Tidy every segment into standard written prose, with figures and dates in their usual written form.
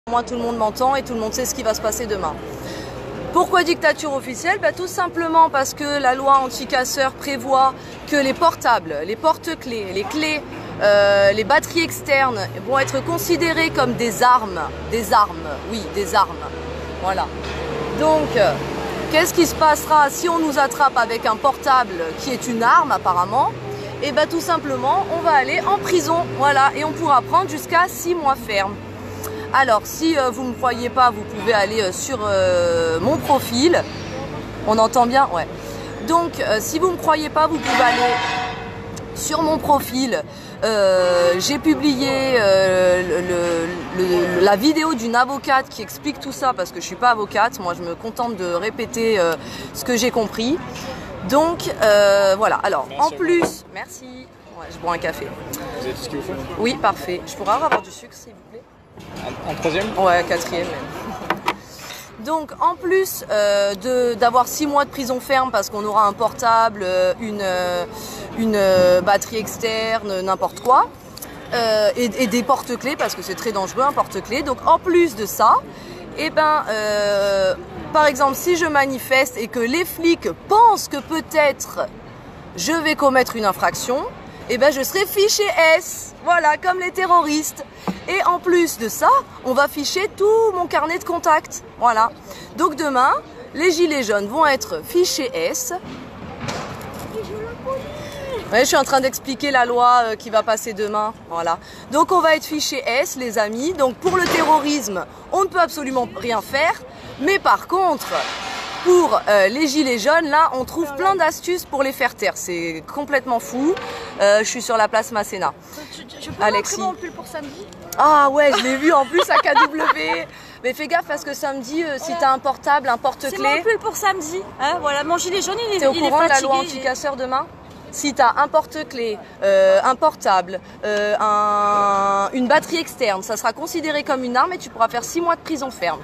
Au moins tout le monde m'entend et tout le monde sait ce qui va se passer demain. Pourquoi dictature officielle? Tout simplement parce que la loi anti-casseurs prévoit que les portables, les porte-clés, les clés, les batteries externes vont être considérées comme des armes. Des armes, oui, des armes. Voilà. Donc, qu'est-ce qui se passera si on nous attrape avec un portable qui est une arme apparemment? Et tout simplement, on va aller en prison. Voilà, et on pourra prendre jusqu'à 6 mois ferme. Alors, si vous ne me croyez pas, vous pouvez aller sur mon profil. On entend bien? Ouais. Donc, si vous ne me croyez pas, vous pouvez aller sur mon profil. J'ai publié la vidéo d'une avocate qui explique tout ça, parce que je ne suis pas avocate. Moi, je me contente de répéter ce que j'ai compris. Donc, voilà. Alors, en plus... Merci. Ouais, je bois un café. Vous avez tout ce qu'il vous faut? Oui, parfait. Je pourrais avoir du sucre, s'il vous plaît? En troisième? Ouais, quatrième même. Donc en plus d'avoir 6 mois de prison ferme parce qu'on aura un portable, une batterie externe, n'importe quoi, et des porte-clés parce que c'est très dangereux un porte-clés. Donc en plus de ça, par exemple si je manifeste et que les flics pensent que peut-être je vais commettre une infraction, je serai fiché S, voilà, comme les terroristes. Et en plus de ça, on va ficher tout mon carnet de contact. Voilà. Donc demain, les gilets jaunes vont être fichés S. Ouais, je suis en train d'expliquer la loi qui va passer demain. Voilà. Donc on va être fichés S, les amis. Donc pour le terrorisme, on ne peut absolument rien faire. Mais par contre, pour les gilets jaunes, là, on trouve plein d'astuces pour les faire taire. C'est complètement fou. Je suis sur la place Masséna. Tu peux Alexis. montrer mon pull pour samedi? Ah ouais, je l'ai vu en plus à KW. Mais fais gaffe parce que samedi, si t'as un portable, un porte-clés... C'est mon pull pour samedi. Hein, voilà, mon gilet jaune, il est T'es au courant de la loi fatigué, anti-casseurs demain? Si t'as un porte-clés, un portable, une batterie externe, ça sera considéré comme une arme et tu pourras faire 6 mois de prison ferme.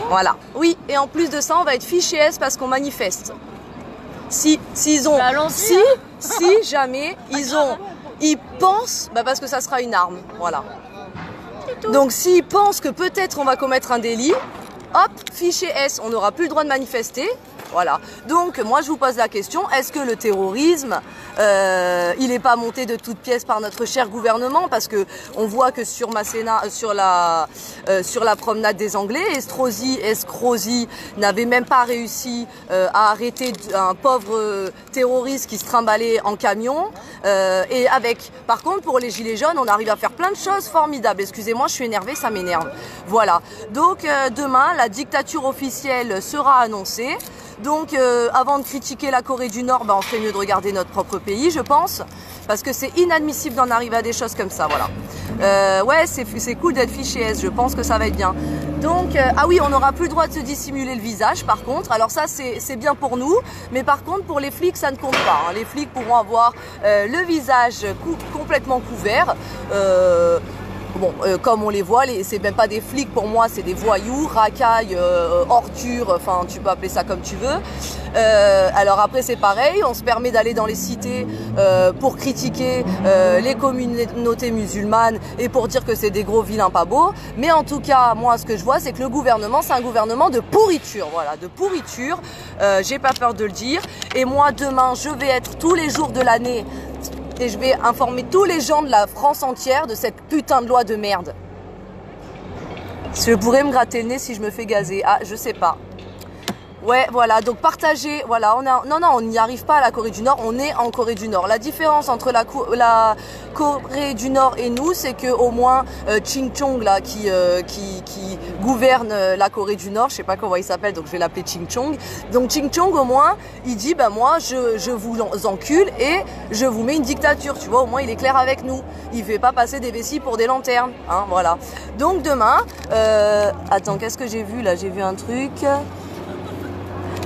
Voilà. Oui, et en plus de ça, on va être fiché S parce qu'on manifeste. Si jamais ils pensent, parce que ça sera une arme. Voilà. Donc s'ils pensent que peut-être on va commettre un délit, hop, fiché S, on n'aura plus le droit de manifester. Voilà. Donc moi je vous pose la question, est-ce que le terrorisme, il n'est pas monté de toutes pièces par notre cher gouvernement? Parce que on voit que sur Masséna, sur la promenade des Anglais, Estrosi n'avait même pas réussi à arrêter un pauvre terroriste qui se trimballait en camion. Et par contre, pour les gilets jaunes, on arrive à faire plein de choses formidables. Excusez-moi, je suis énervée, ça m'énerve. Voilà. Donc demain, la dictature officielle sera annoncée. Donc avant de critiquer la Corée du Nord, on ferait mieux de regarder notre propre pays, je pense, parce que c'est inadmissible d'en arriver à des choses comme ça, voilà. Ouais, c'est cool d'être fiché S, je pense que ça va être bien. Donc, ah oui, on n'aura plus le droit de se dissimuler le visage, par contre. Alors ça, c'est bien pour nous, mais par contre, pour les flics, ça ne compte pas. Hein. Les flics pourront avoir le visage complètement couvert. Bon, comme on les voit, c'est même pas des flics pour moi, c'est des voyous, racailles, ordures, enfin tu peux appeler ça comme tu veux. Alors après c'est pareil, on se permet d'aller dans les cités pour critiquer les communautés musulmanes et pour dire que c'est des gros vilains pas beaux. Mais en tout cas, moi ce que je vois, c'est que le gouvernement, c'est un gouvernement de pourriture, voilà, de pourriture. J'ai pas peur de le dire. Et moi demain, je vais être tous les jours de l'année. Et je vais informer tous les gens de la France entière de cette putain de loi de merde. Je pourrais me gratter le nez si je me fais gazer. Ah, je sais pas. Ouais, voilà, donc partagez, voilà, non, on n'y arrive pas à la Corée du Nord, on est en Corée du Nord. La différence entre la Corée du Nord et nous, c'est que au moins Ching Chong là, qui gouverne la Corée du Nord, je sais pas comment il s'appelle, donc je vais l'appeler Ching Chong. Donc Ching Chong au moins, il dit moi je vous encule et je vous mets une dictature, tu vois, au moins il est clair avec nous. Il fait pas passer des vessies pour des lanternes, hein, voilà. Donc demain, attends, qu'est-ce que j'ai vu là? J'ai vu un truc.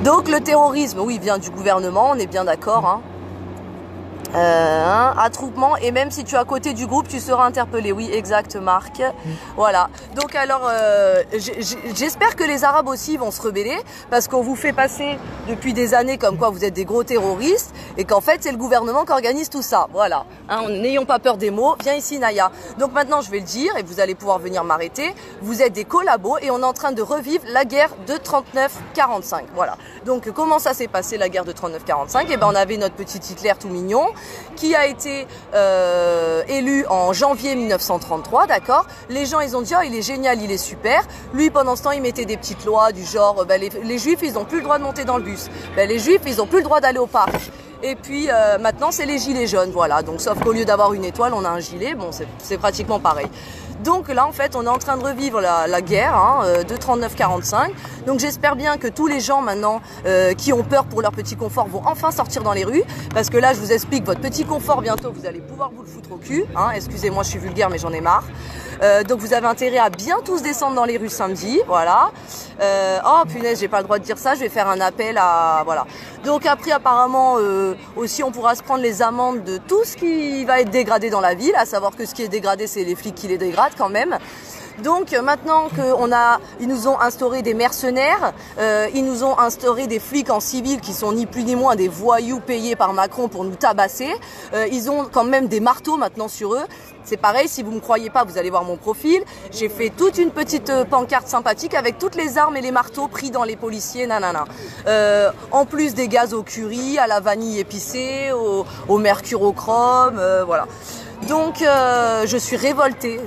Donc le terrorisme, oui, vient du gouvernement, on est bien d'accord. Hein. Attroupement, et même si tu es à côté du groupe, tu seras interpellé. Oui, exact, Marc. Voilà. Donc alors, j'espère que les Arabes aussi vont se rebeller, parce qu'on vous fait passer depuis des années comme quoi vous êtes des gros terroristes, et qu'en fait c'est le gouvernement qui organise tout ça. Voilà. N'ayons pas peur des mots. Viens ici, Naya. Donc maintenant, je vais le dire, et vous allez pouvoir venir m'arrêter. Vous êtes des collabos, et on est en train de revivre la guerre de 39-45. Voilà. Donc comment ça s'est passé, la guerre de 39-45? Eh ben, on avait notre petit Hitler tout mignon, qui a été élu en janvier 1933, d'accord. Les gens, ils ont dit, oh, il est génial, il est super. Lui, pendant ce temps, il mettait des petites lois du genre, les Juifs, ils n'ont plus le droit de monter dans le bus. Les Juifs, ils n'ont plus le droit d'aller au parc. Et puis maintenant, c'est les gilets jaunes, voilà. Donc, sauf qu'au lieu d'avoir une étoile, on a un gilet. Bon, c'est pratiquement pareil. Donc là, en fait, on est en train de revivre la guerre de 39-45. Donc j'espère bien que tous les gens maintenant qui ont peur pour leur petit confort vont enfin sortir dans les rues. Parce que là, je vous explique, votre petit confort, bientôt, vous allez pouvoir vous le foutre au cul. Excusez-moi, je suis vulgaire, mais j'en ai marre. Donc vous avez intérêt à bien tous descendre dans les rues samedi, voilà. Oh punaise, j'ai pas le droit de dire ça, je vais faire un appel à... Voilà. Donc après, apparemment, aussi, on pourra se prendre les amendes de tout ce qui va être dégradé dans la ville, à savoir que ce qui est dégradé, c'est les flics qui les dégradent quand même. Donc maintenant ils nous ont instauré des mercenaires, ils nous ont instauré des flics en civil qui sont ni plus ni moins des voyous payés par Macron pour nous tabasser. Ils ont quand même des marteaux maintenant sur eux. C'est pareil, si vous me croyez pas, vous allez voir mon profil. J'ai fait toute une petite pancarte sympathique avec toutes les armes et les marteaux pris dans les policiers, nanana. En plus des gaz au curry, à la vanille épicée, au mercurochrome, voilà. Donc je suis révoltée,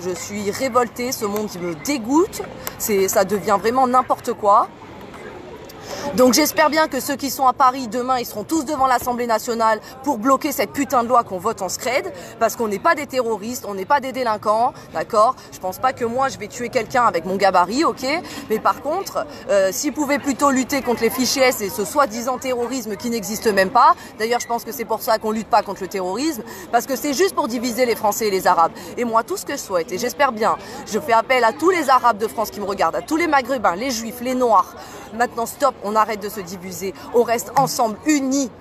ce monde qui me dégoûte, ça devient vraiment n'importe quoi. Donc j'espère bien que ceux qui sont à Paris demain, ils seront tous devant l'Assemblée nationale pour bloquer cette putain de loi qu'on vote en scred, parce qu'on n'est pas des terroristes, on n'est pas des délinquants, d'accord. Je pense pas que moi je vais tuer quelqu'un avec mon gabarit, ok. Mais par contre, s'ils pouvaient plutôt lutter contre les fichiers S et ce soi-disant terrorisme qui n'existe même pas. D'ailleurs, je pense que c'est pour ça qu'on lutte pas contre le terrorisme, parce que c'est juste pour diviser les Français et les Arabes. Et moi, tout ce que je souhaite, et j'espère bien, je fais appel à tous les Arabes de France qui me regardent, à tous les Maghrébins, les Juifs, les Noirs. Maintenant, stop, on arrête de se diviser, on reste ensemble, unis.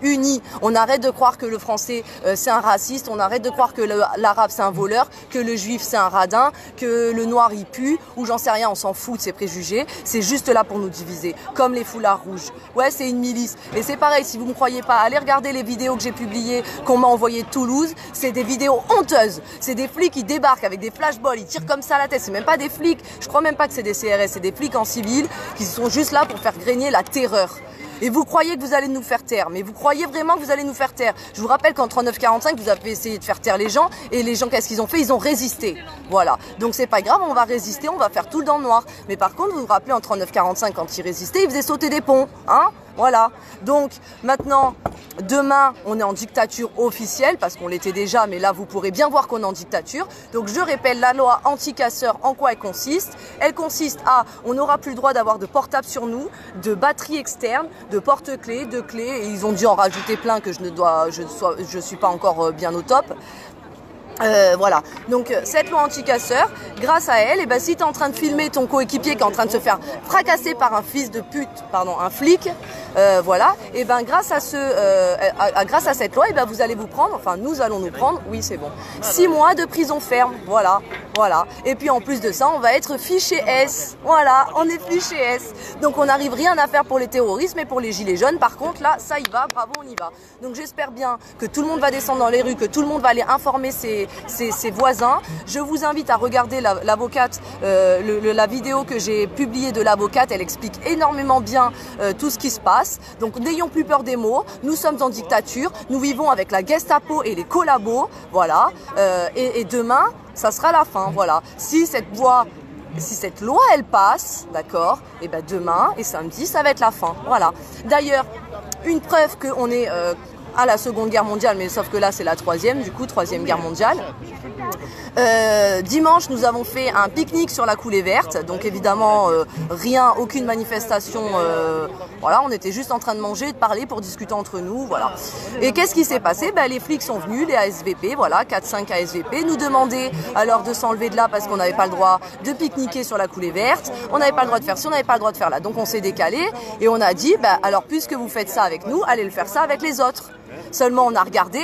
On arrête de croire que le Français c'est un raciste, on arrête de croire que l'Arabe c'est un voleur, que le Juif c'est un radin, que le Noir il pue, ou j'en sais rien, on s'en fout de ces préjugés. C'est juste là pour nous diviser, comme les foulards rouges. Ouais, c'est une milice. Et c'est pareil, si vous me croyez pas, allez regarder les vidéos que j'ai publiées, qu'on m'a envoyées de Toulouse. C'est des vidéos honteuses. C'est des flics qui débarquent avec des flashballs, ils tirent comme ça à la tête. C'est même pas des flics, je crois même pas que c'est des CRS, c'est des flics en civil qui sont juste là pour faire grégner la terreur. Et vous croyez que vous allez nous faire taire, mais vous croyez vraiment que vous allez nous faire taire. Je vous rappelle qu'en 39-45, vous avez essayé de faire taire les gens, et les gens, qu'est-ce qu'ils ont fait? Ils ont résisté. Voilà. Donc c'est pas grave, on va résister, on va faire tout le dans le noir. Mais par contre, vous vous rappelez en 39-45, quand ils résistaient, ils faisaient sauter des ponts, Voilà. Donc maintenant, demain, on est en dictature officielle, parce qu'on l'était déjà, mais là, vous pourrez bien voir qu'on est en dictature. Donc je répète, la loi anti-casseurs, en quoi elle consiste? Elle consiste à, on n'aura plus le droit d'avoir de portable sur nous, de batterie externe, de porte-clés, de clés, et ils ont dû en rajouter plein que je suis pas encore bien au top. Voilà, donc cette loi anti-casseur, grâce à elle, si tu es en train de filmer ton coéquipier qui est en train de se faire fracasser par un fils de pute, pardon, un flic, voilà, grâce à cette loi, vous allez vous prendre, enfin nous allons nous prendre, oui c'est bon, 6 mois de prison ferme, voilà. Et puis en plus de ça, on va être fiché S, voilà, on est fiché S. Donc on n'arrive rien à faire pour les terroristes, mais pour les gilets jaunes, par contre là, ça y va, bravo, on y va. Donc j'espère bien que tout le monde va descendre dans les rues, que tout le monde va aller informer ses voisins. Je vous invite à regarder l'avocate, la vidéo que j'ai publiée de l'avocate. Elle explique énormément bien tout ce qui se passe. Donc n'ayons plus peur des mots. Nous sommes en dictature. Nous vivons avec la Gestapo et les collabos. Voilà. Et demain, ça sera la fin. Voilà. Si cette loi elle passe, d'accord, et demain et samedi, ça va être la fin. Voilà. D'ailleurs, une preuve qu'on est à la Seconde Guerre mondiale, mais sauf que là c'est la troisième, du coup, Troisième Guerre mondiale. Dimanche, nous avons fait un pique-nique sur la coulée verte, donc évidemment aucune manifestation, voilà, on était juste en train de manger, de parler pour discuter entre nous, voilà. Et qu'est-ce qui s'est passé? Les flics sont venus, les ASVP, voilà, 4-5 ASVP, nous demandaient alors de s'enlever de là parce qu'on n'avait pas le droit de pique-niquer sur la coulée verte, on n'avait pas le droit de faire ci, on n'avait pas le droit de faire là, donc on s'est décalé et on a dit, alors puisque vous faites ça avec nous, allez le faire ça avec les autres. Seulement on a regardé,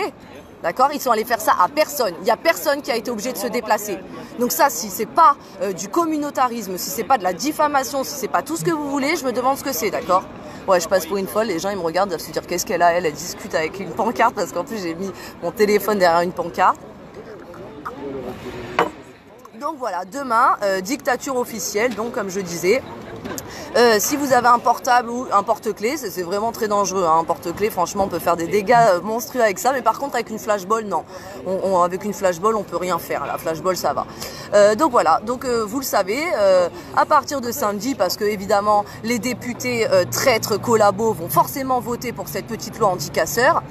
D'accord? Ils sont allés faire ça à personne. Il n'y a personne qui a été obligé de se déplacer. Donc ça, si c'est pas du communautarisme, si c'est pas de la diffamation, si c'est pas tout ce que vous voulez, je me demande ce que c'est, d'accord? Ouais, je passe pour une folle, les gens ils me regardent, ils doivent se dire qu'est-ce qu'elle a, elle discute avec une pancarte parce qu'en plus j'ai mis mon téléphone derrière une pancarte. Donc voilà, demain, dictature officielle, donc comme je disais. Si vous avez un portable ou un porte-clés, c'est vraiment très dangereux. Hein. Un porte-clés, franchement, on peut faire des dégâts monstrueux avec ça. Mais par contre, avec une flashball, non. Avec une flashball, on peut rien faire. La flashball, ça va. Donc voilà. Donc vous le savez, à partir de samedi, parce que évidemment, les députés traîtres collabos vont forcément voter pour cette petite loi anti-casseurs.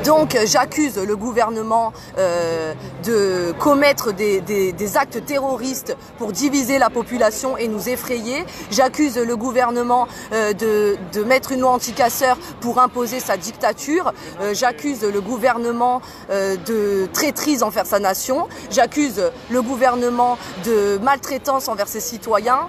Donc j'accuse le gouvernement de commettre des actes terroristes pour diviser la population et nous effrayer. J'accuse le gouvernement de mettre une loi anti-casseurs pour imposer sa dictature. J'accuse le gouvernement de traîtrise envers sa nation. J'accuse le gouvernement de maltraitance envers ses citoyens.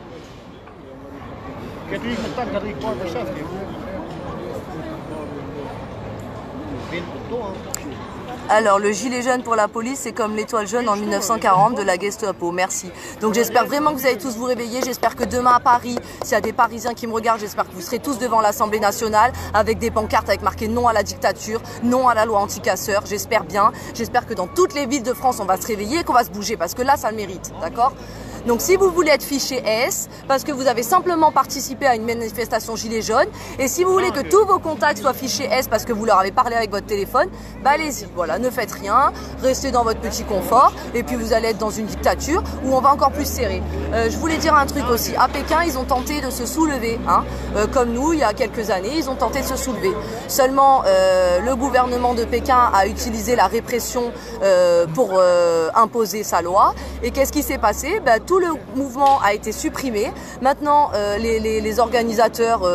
Alors, le gilet jaune pour la police, c'est comme l'étoile jaune en 1940 de la Gestapo. Merci. Donc, j'espère vraiment que vous allez tous vous réveiller. J'espère que demain à Paris, s'il y a des Parisiens qui me regardent, j'espère que vous serez tous devant l'Assemblée nationale avec des pancartes avec marqué non à la dictature, non à la loi anti-casseurs. J'espère bien. J'espère que dans toutes les villes de France, on va se réveiller et qu'on va se bouger parce que là, ça le mérite. D'accord ? Donc si vous voulez être fiché S, parce que vous avez simplement participé à une manifestation gilet jaune, et si vous voulez que tous vos contacts soient fichés S parce que vous leur avez parlé avec votre téléphone, bah allez-y, voilà, ne faites rien, restez dans votre petit confort, et puis vous allez être dans une dictature où on va encore plus serrer. Je voulais dire un truc aussi, à Pékin, ils ont tenté de se soulever, hein, comme nous, il y a quelques années, ils ont tenté de se soulever. Seulement, le gouvernement de Pékin a utilisé la répression pour imposer sa loi, et qu'est-ce qui s'est passé? Bah, tout le mouvement a été supprimé. Maintenant, les organisateurs,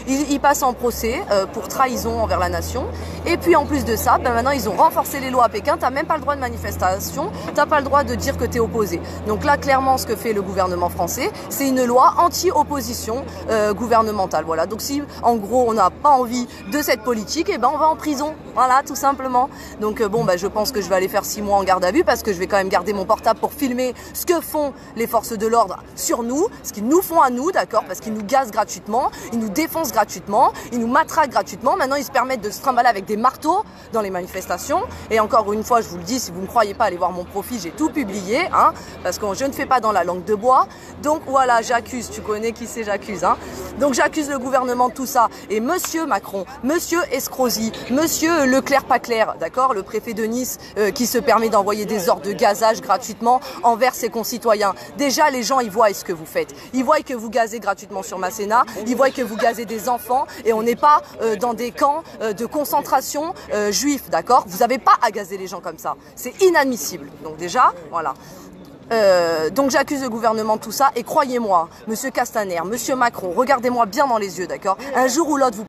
ils passent en procès pour trahison envers la nation. Et puis en plus de ça, maintenant ils ont renforcé les lois à Pékin. T'as même pas le droit de manifestation, t'as pas le droit de dire que t'es opposé. Donc là, clairement, ce que fait le gouvernement français, c'est une loi anti-opposition gouvernementale. Voilà. Donc si, en gros, on n'a pas envie de cette politique, et ben on va en prison. Voilà, tout simplement. Donc bon, je pense que je vais aller faire 6 mois en garde à vue parce que je vais quand même garder mon portable pour filmer ce que font les forces de l'ordre sur nous, ce qu'ils nous font à nous, d'accord, parce qu'ils nous gazent gratuitement, ils nous défoncent gratuitement, ils nous matraquent gratuitement. Maintenant, ils se permettent de se trimballer avec des marteaux dans les manifestations. Et encore une fois, je vous le dis, si vous ne me croyez pas, allez voir mon profil, j'ai tout publié, hein, parce que je ne fais pas dans la langue de bois. Donc voilà, j'accuse, tu connais qui c'est, j'accuse, hein. Donc j'accuse le gouvernement de tout ça. Et monsieur Macron, monsieur Escrozi, monsieur Leclerc-Paclair, d'accord, le préfet de Nice, qui se permet d'envoyer des ordres de gazage gratuitement envers ses concitoyens. Déjà, les gens, ils voient ce que vous faites. Ils voient que vous gazez gratuitement sur Masséna, ils voient que vous gazez des enfants, et on n'est pas dans des camps de concentration juifs, d'accord? Vous n'avez pas à gazer les gens comme ça. C'est inadmissible. Donc déjà, voilà. Donc j'accuse le gouvernement de tout ça, et croyez-moi, monsieur Castaner, monsieur Macron, regardez-moi bien dans les yeux, d'accord? Un jour ou l'autre, vous